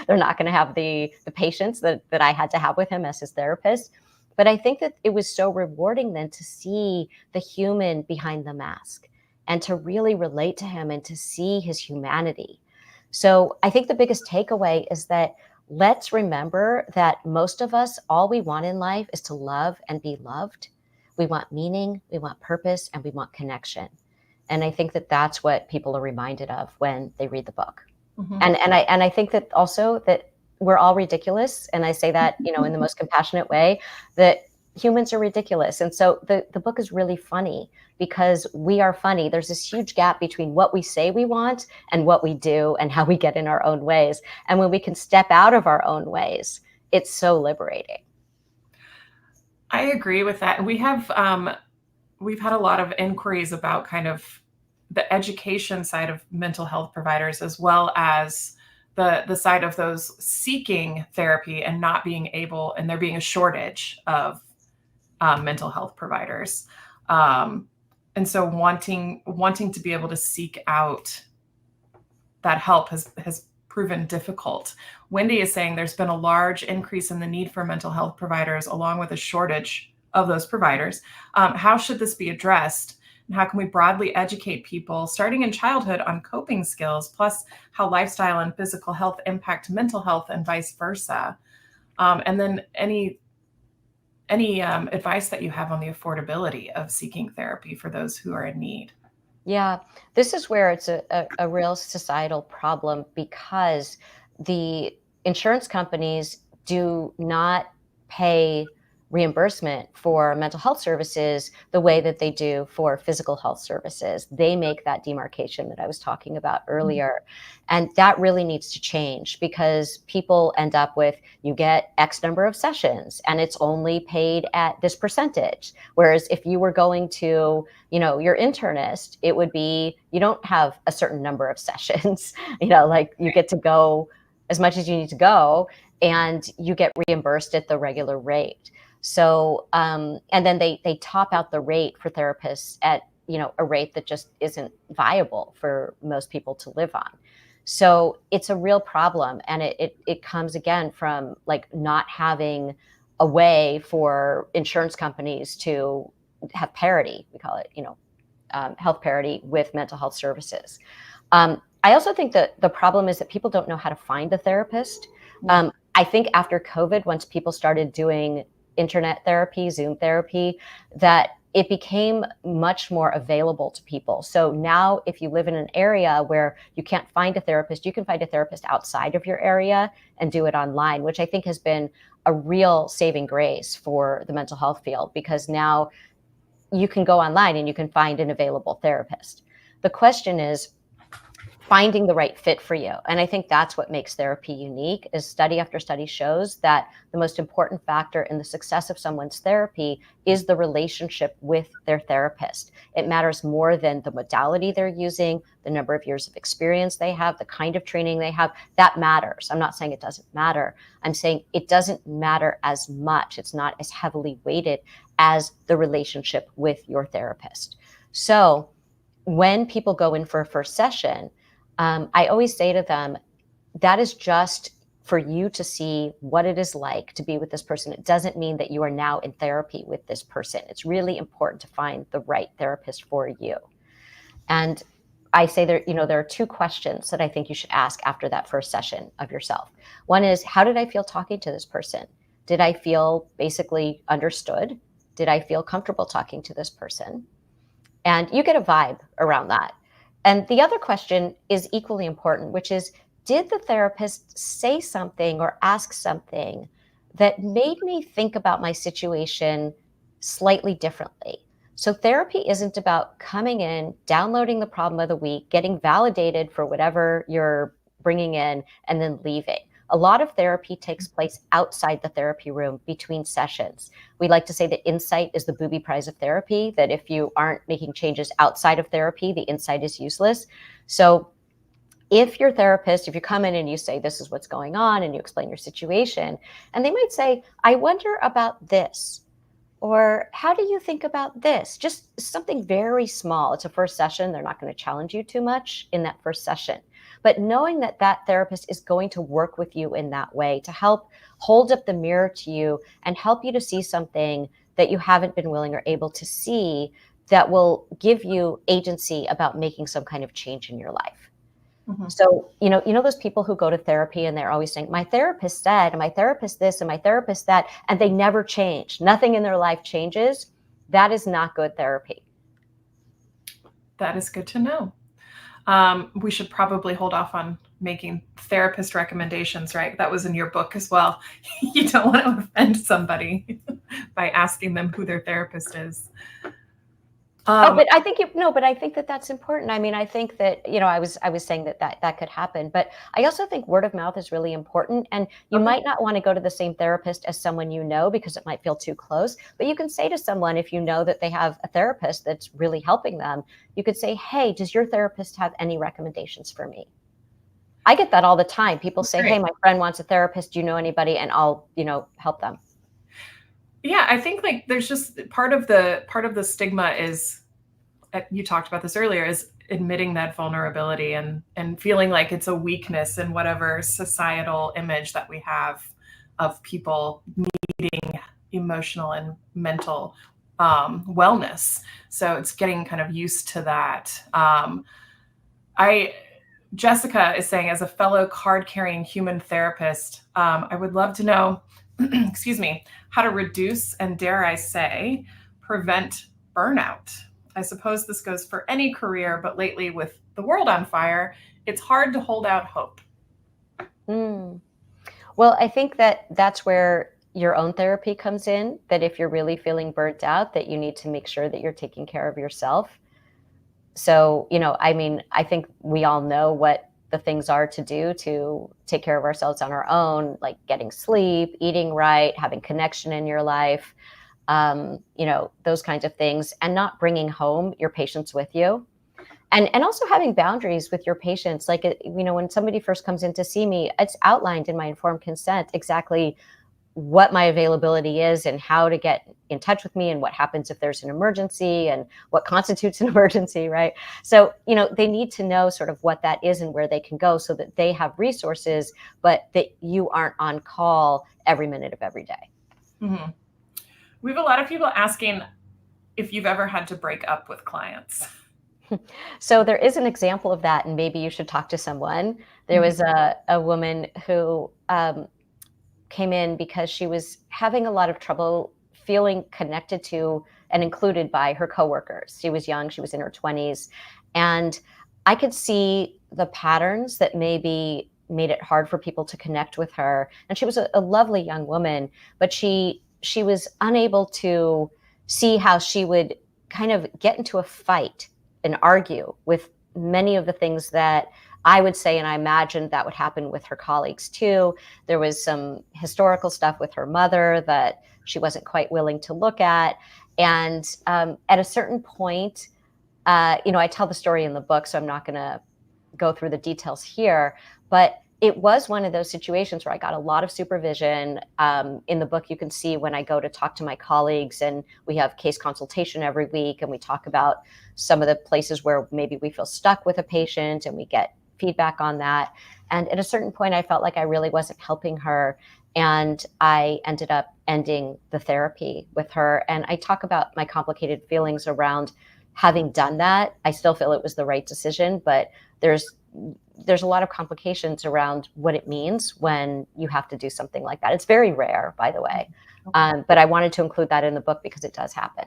not going to have the patience that I had to have with him as his therapist. But I think that it was so rewarding then to see the human behind the mask. and to really relate to him and to see his humanity. So I think the biggest takeaway is that let's remember that most of us, all we want in life is to love and be loved. We want meaning, we want purpose, and we want connection. And I think that that's what people are reminded of when they read the book. Mm-hmm. And I think that also that we're all ridiculous. And I say that, you know, in the most compassionate way, that humans are ridiculous. And so the book is really funny because we are funny. There's this huge gap between what we say we want and what we do and how we get in our own ways. And when we can step out of our own ways, it's so liberating. I agree with that. And we've had a lot of inquiries about kind of the education side of mental health providers, as well as the side of those seeking therapy and not being able, and there being a shortage of mental health providers. And so wanting to be able to seek out that help has proven difficult. Wendy is saying there's been a large increase in the need for mental health providers, along with a shortage of those providers. How should this be addressed? And how can we broadly educate people starting in childhood on coping skills, plus how lifestyle and physical health impact mental health and vice versa? And then any advice that you have on the affordability of seeking therapy for those who are in need? Yeah, this is where it's a real societal problem because the insurance companies do not pay reimbursement for mental health services the way that they do for physical health services. They make that demarcation that I was talking about earlier. And that really needs to change because people end up with, you get X number of sessions and it's only paid at this percentage. Whereas if you were going to, you know, your internist, it would be, you don't have a certain number of sessions, you know, like you get to go as much as you need to go and you get reimbursed at the regular rate. So, and then they top out the rate for therapists at, you know, a rate that just isn't viable for most people to live on. So it's a real problem. And it comes again from like not having a way for insurance companies to have parity, we call it, you know, health parity with mental health services. I also think that the problem is that people don't know how to find a therapist. I think after COVID, once people started doing internet therapy, Zoom therapy, that it became much more available to people. So now if you live in an area where you can't find a therapist, you can find a therapist outside of your area and do it online, which I think has been a real saving grace for the mental health field, because now you can go online and you can find an available therapist. The question is finding the right fit for you. And I think that's what makes therapy unique, is study after study shows that the most important factor in the success of someone's therapy is the relationship with their therapist. It matters more than the modality they're using, the number of years of experience they have, the kind of training they have. That matters. I'm not saying it doesn't matter. I'm saying it doesn't matter as much. It's not as heavily weighted as the relationship with your therapist. So when people go in for a first session, I always say to them, that is just for you to see what it is like to be with this person. It doesn't mean that you are now in therapy with this person. It's really important to find the right therapist for you. And I say there are two questions that I think you should ask after that first session of yourself. One is, how did I feel talking to this person? Did I feel basically understood? Did I feel comfortable talking to this person? And you get a vibe around that. And the other question is equally important, which is, did the therapist say something or ask something that made me think about my situation slightly differently? So therapy isn't about coming in, downloading the problem of the week, getting validated for whatever you're bringing in, and then leaving. A lot of therapy takes place outside the therapy room between sessions. We like to say that insight is the booby prize of therapy, that if you aren't making changes outside of therapy, the insight is useless. So if your therapist, if you come in and you say, this is what's going on, and you explain your situation, and they might say, I wonder about this, or how do you think about this? Just something very small. It's a first session. They're not going to challenge you too much in that first session. But knowing that that therapist is going to work with you in that way to help hold up the mirror to you and help you to see something that you haven't been willing or able to see that will give you agency about making some kind of change in your life. Mm-hmm. So, those people who go to therapy and they're always saying, my therapist said, and my therapist this, and my therapist that, and they never change. Nothing in their life changes. That is not good therapy. That is good to know. We should probably hold off on making therapist recommendations, right? That was in your book as well. You don't want to offend somebody by asking them who their therapist is. But I think but I think that that's important. I mean, I think that, I was saying that could happen, but I also think word of mouth is really important. And you might not want to go to the same therapist as someone because it might feel too close. But you can say to someone, if you know that they have a therapist that's really helping them, you could say, hey, does your therapist have any recommendations for me? I get that all the time. People say, hey, my friend wants a therapist. Do you know anybody? And I'll, help them. Yeah, I think like there's just part of the stigma is, you talked about this earlier, is admitting that vulnerability and feeling like it's a weakness in whatever societal image that we have of people needing emotional and mental wellness. So it's getting kind of used to that. Jessica is saying, as a fellow card-carrying human therapist, I would love to know, excuse me, how to reduce and, dare I say, prevent burnout. I suppose this goes for any career, but lately with the world on fire, it's hard to hold out hope. Well, I think that's where your own therapy comes in, that if you're really feeling burnt out, that you need to make sure that you're taking care of yourself. So, I think we all know what the things are to do to take care of ourselves on our own, like getting sleep, eating right, having connection in your life, those kinds of things, and not bringing home your patients with you. And also having boundaries with your patients. Like, when somebody first comes in to see me, it's outlined in my informed consent exactly what my availability is and how to get in touch with me and what happens if there's an emergency and what constitutes an emergency, right? So, they need to know sort of what that is and where they can go so that they have resources, but that you aren't on call every minute of every day. Mm-hmm. We have a lot of people asking if you've ever had to break up with clients. So there is an example of that, and maybe you should talk to someone. There was a woman who came in because she was having a lot of trouble feeling connected to and included by her coworkers. She was young, she was in her 20s, and I could see the patterns that maybe made it hard for people to connect with her. And she was a lovely young woman, but she was unable to see how she would kind of get into a fight and argue with many of the things that I would say, and I imagined that would happen with her colleagues too. There was some historical stuff with her mother that she wasn't quite willing to look at. And at a certain point, I tell the story in the book, so I'm not going to go through the details here, but it was one of those situations where I got a lot of supervision. In the book, you can see when I go to talk to my colleagues, and we have case consultation every week, and we talk about some of the places where maybe we feel stuck with a patient, and we get feedback on that. And at a certain point, I felt like I really wasn't helping her, and I ended up ending the therapy with her. And I talk about my complicated feelings around having done that. I still feel it was the right decision, but there's a lot of complications around what it means when you have to do something like that. It's very rare, by the way. But I wanted to include that in the book because it does happen.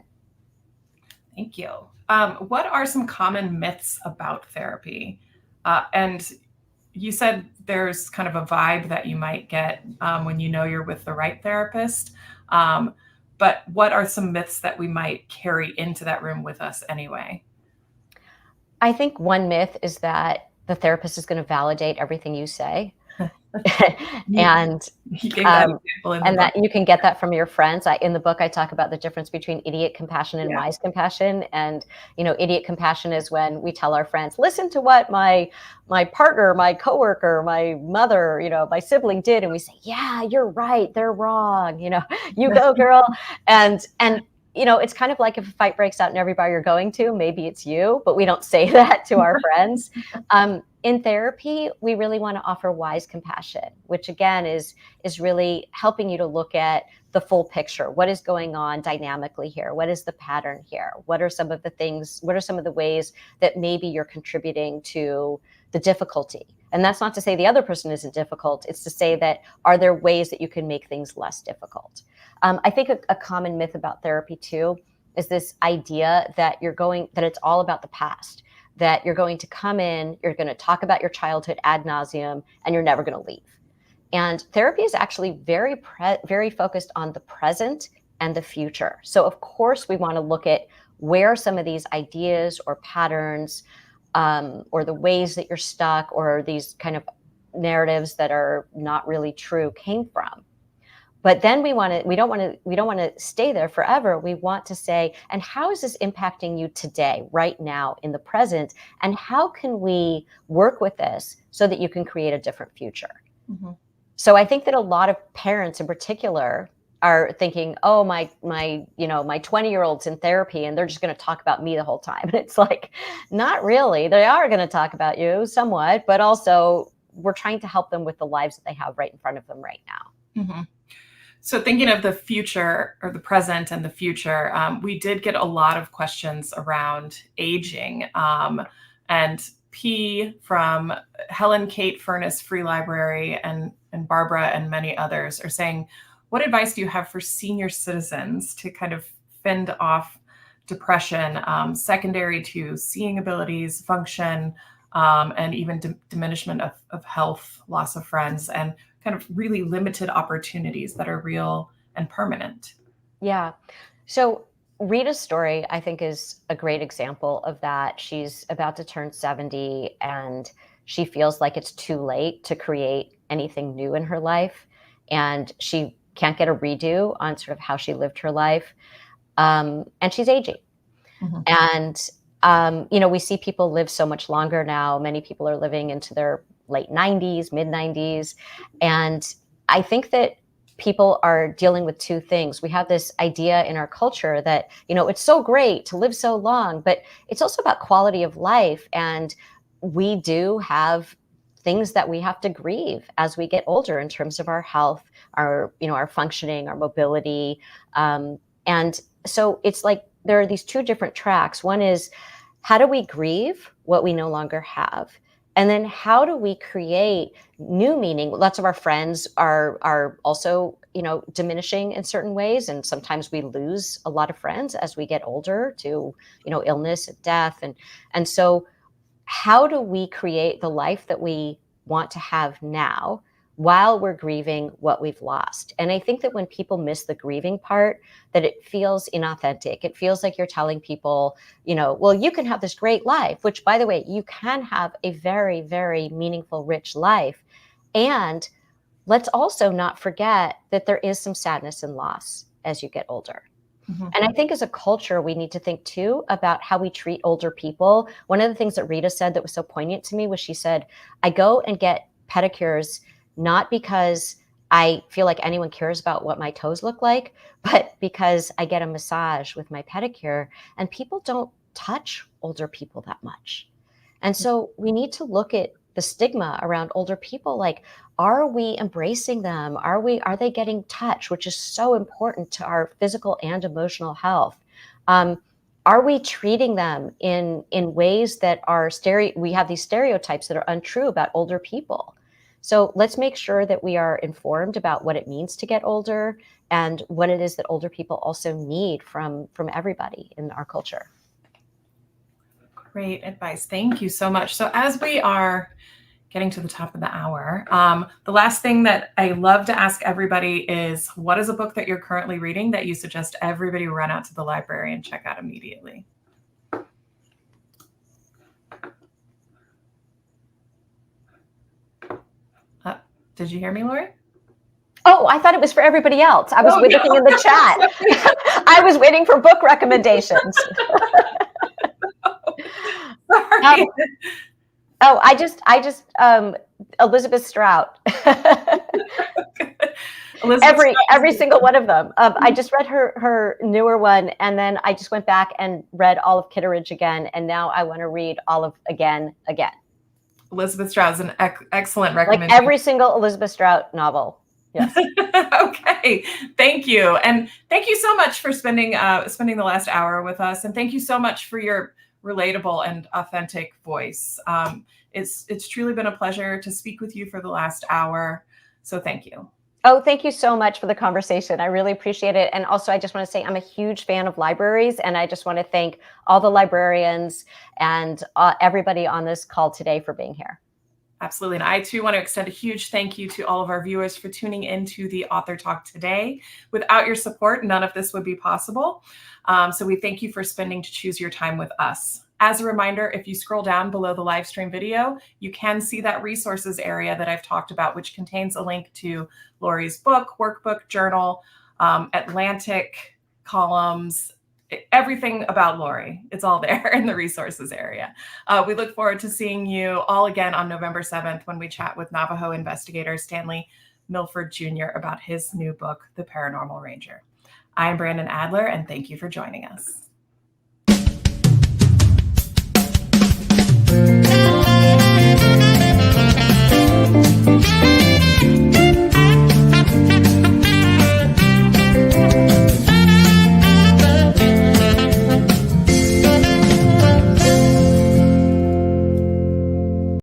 Thank you. What are some common myths about therapy? And you said there's kind of a vibe that you might get when you know you're with the right therapist. But what are some myths that we might carry into that room with us anyway? I think one myth is that the therapist is going to validate everything you say. And that you can get that from your friends. In the book, I talk about the difference between idiot compassion and wise compassion. And, idiot compassion is when we tell our friends, listen to what my partner, my coworker, my mother, my sibling did. And we say, yeah, you're right. They're wrong. You go, girl. And it's kind of like if a fight breaks out in every bar you're going to, maybe it's you, but we don't say that to our friends. in therapy, we really want to offer wise compassion, which again is really helping you to look at the full picture. What is going on dynamically here? What is the pattern here? What are some of the things, what are some of the ways that maybe you're contributing to the difficulty? And that's not to say the other person isn't difficult. It's to say that, are there ways that you can make things less difficult? I think a common myth about therapy too is this idea that that it's all about the past, that you're going to come in, you're going to talk about your childhood ad nauseum, and you're never going to leave. And therapy is actually very focused on the present and the future. So of course we want to look at where some of these ideas or patterns, or the ways that you're stuck, or these kind of narratives that are not really true came from. But then we don't want to stay there forever. We want to say, and how is this impacting you today, right now, in the present? And how can we work with this so that you can create a different future? Mm-hmm. So I think that a lot of parents in particular are thinking, oh, my 20-year-old's in therapy and they're just going to talk about me the whole time. And it's like, not really. They are going to talk about you somewhat, but also we're trying to help them with the lives that they have right in front of them right now. Mm-hmm. So thinking of the future, or the present and the future, we did get a lot of questions around aging. And P from Helen Kate Furness Free Library and Barbara and many others are saying, what advice do you have for senior citizens to kind of fend off depression, secondary to seeing abilities, function, and even diminishment of health, loss of friends, and kind of really limited opportunities that are real and permanent? Yeah. So Rita's story, I think, is a great example of that. She's about to turn 70 and she feels like it's too late to create anything new in her life. And she can't get a redo on sort of how she lived her life. And she's aging. Mm-hmm. And, we see people live so much longer now. Many people are living into their late 90s, mid 90s. And I think that people are dealing with two things. We have this idea in our culture that, it's so great to live so long, but it's also about quality of life. And we do have things that we have to grieve as we get older in terms of our health, our functioning, our mobility. And so it's like there are these two different tracks. One is, how do we grieve what we no longer have? And then how do we create new meaning? Lots of our friends are also, diminishing in certain ways. And sometimes we lose a lot of friends as we get older to, illness and death. And so how do we create the life that we want to have now while we're grieving what we've lost? And I think that when people miss the grieving part, that it feels inauthentic. It feels like you're telling people, well, you can have this great life, which, by the way, you can have a very, very meaningful, rich life. And let's also not forget that there is some sadness and loss as you get older. Mm-hmm. And I think as a culture, we need to think too about how we treat older people. One of the things that Rita said that was so poignant to me was she said, I go and get pedicures not because I feel like anyone cares about what my toes look like, but because I get a massage with my pedicure, and people don't touch older people that much. And so we need to look at the stigma around older people. Like, are we embracing them? Are they getting touch, which is so important to our physical and emotional health? Are we treating them in ways that are we have these stereotypes that are untrue about older people? So let's make sure that we are informed about what it means to get older and what it is that older people also need from everybody in our culture. Great advice. Thank you so much. So as we are getting to the top of the hour, the last thing that I love to ask everybody is, what is a book that you're currently reading that you suggest everybody run out to the library and check out immediately? Did you hear me, Lori? Oh, I thought it was for everybody else. I was looking in the chat. I was waiting for book recommendations. Sorry. I just Elizabeth Strout. Every single one of them. I just read her newer one, and then I just went back and read all of Kitteridge again, and now I want to read all of again. Elizabeth Strout is an excellent Like recommendation. every single Elizabeth Strout novel. Yes. Okay. Thank you. And thank you so much for spending the last hour with us. And thank you so much for your relatable and authentic voice. It's truly been a pleasure to speak with you for the last hour. So thank you. Oh, thank you so much for the conversation. I really appreciate it. And also, I just want to say I'm a huge fan of libraries, and I just want to thank all the librarians and everybody on this call today for being here. Absolutely. And I too want to extend a huge thank you to all of our viewers for tuning into the Author Talk today. Without your support, none of this would be possible. So we thank you for spending to choose your time with us. As a reminder, if you scroll down below the live stream video, you can see that resources area that I've talked about, which contains a link to Lori's book, workbook, journal, Atlantic columns, everything about Lori. It's all there in the resources area. We look forward to seeing you all again on November 7th when we chat with Navajo investigator Stanley Milford Jr. about his new book, The Paranormal Ranger. I'm Brandon Adler, and thank you for joining us.